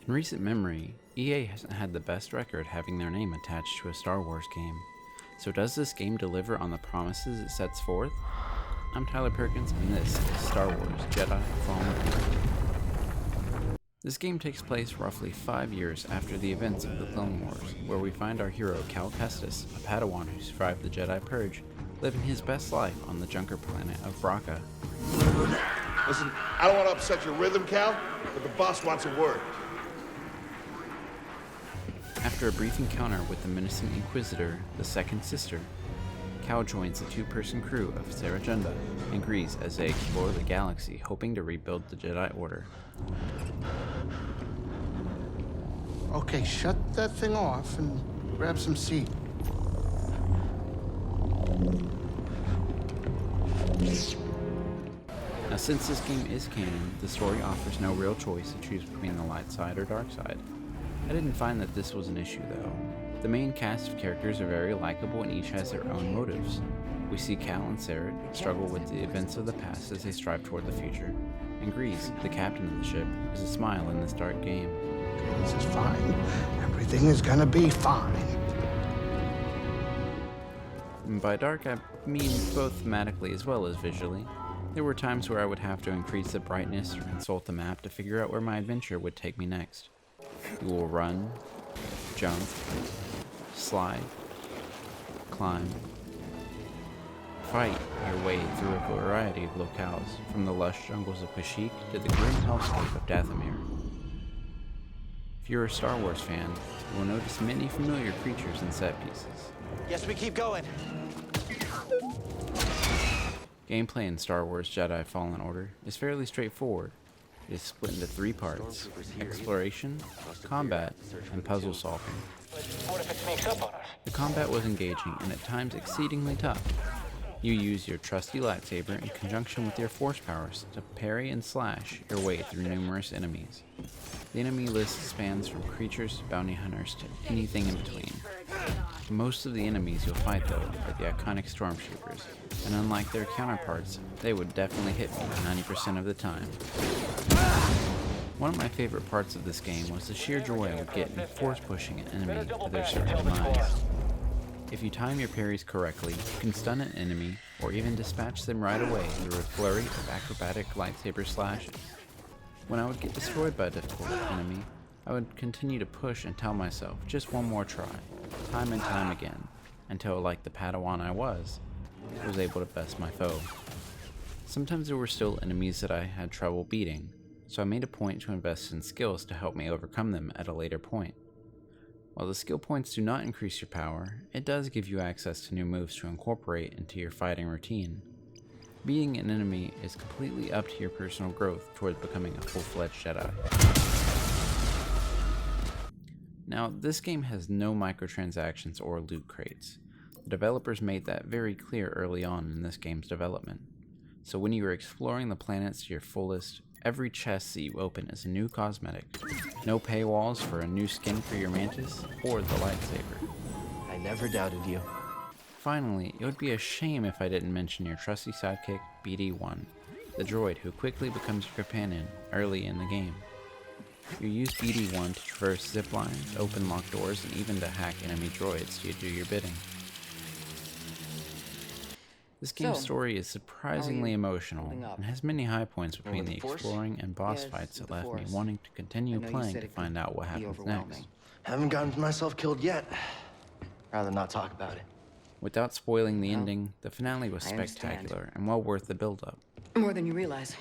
In recent memory, EA hasn't had the best record having their name attached to a Star Wars game. So does this game deliver on the promises it sets forth? I'm Tyler Perkins, and this is Star Wars Jedi Fallen Order. This game takes place roughly 5 years after the events of the Clone Wars, where we find our hero Cal Kestis, a Padawan who survived the Jedi Purge, living his best life on the Junker planet of Bracca. Listen, I don't want to upset your rhythm, Cal, but the boss wants a word. After a brief encounter with the menacing Inquisitor, the Second Sister, Cal joins the two-person crew of Seragenda and Grease as they explore the galaxy, hoping to rebuild the Jedi Order. Okay, shut that thing off and grab some seed. Now, since this game is canon, the story offers no real choice to choose between the light side or dark side. I didn't find that this was an issue though. The main cast of characters are very likable and each has their own motives. We see Cal and Sarah struggle with the events of the past as they strive toward the future. And Grease, the captain of the ship, is a smile in this dark game. Okay, this is fine. Everything is gonna be fine. And by dark, I mean both thematically as well as visually. There were times where I would have to increase the brightness or consult the map to figure out where my adventure would take me next. You will run, jump, slide, climb, fight your way through a variety of locales, from the lush jungles of Kashyyyk to the grim hellscape of Dathomir. If you're a Star Wars fan, you will notice many familiar creatures and set pieces. Yes, we keep going. Gameplay in Star Wars Jedi Fallen Order is fairly straightforward. It is split into 3 parts: exploration, combat, and puzzle solving. What if it sneaks up on us? The combat was engaging and at times exceedingly tough. You use your trusty lightsaber in conjunction with your force powers to parry and slash your way through numerous enemies. The enemy list spans from creatures to bounty hunters to anything in between. Most of the enemies you'll fight though are the iconic stormtroopers, and unlike their counterparts, they would definitely hit me 90% of the time. One of my favorite parts of this game was the sheer joy I would get in force pushing an enemy to their certain demise. If you time your parries correctly, you can stun an enemy or even dispatch them right away through a flurry of acrobatic lightsaber slashes. When I would get destroyed by a difficult enemy, I would continue to push and tell myself just one more try, time and time again, until, like the Padawan I was able to best my foe. Sometimes there were still enemies that I had trouble beating, so I made a point to invest in skills to help me overcome them at a later point. While the skill points do not increase your power, it does give you access to new moves to incorporate into your fighting routine. Beating an enemy is completely up to your personal growth towards becoming a full-fledged Jedi. Now, this game has no microtransactions or loot crates. The developers made that very clear early on in this game's development. So when you are exploring the planets to your fullest, every chest that you open is a new cosmetic. No paywalls for a new skin for your mantis or the lightsaber. I never doubted you. Finally, it would be a shame if I didn't mention your trusty sidekick, BD-1, the droid who quickly becomes your companion early in the game. You use BD-1 to traverse zip lines, open locked doors, and even to hack enemy droids to do your bidding. This game's story is surprisingly emotional and has many high points between the exploring and boss fights that left me wanting to continue playing to find out what happens next. Haven't gotten myself killed yet. Rather not talk about it. Without spoiling the ending, the finale was spectacular and well worth the build-up. More than you realize.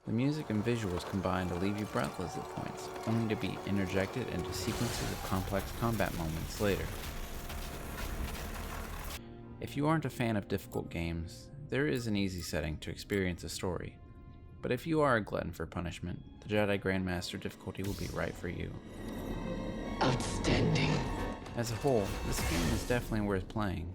The music and visuals combine to leave you breathless at points, only to be interjected into sequences of complex combat moments later. If you aren't a fan of difficult games, there is an easy setting to experience a story. But if you are a glutton for punishment, the Jedi Grandmaster difficulty will be right for you. Outstanding. As a whole, this game is definitely worth playing,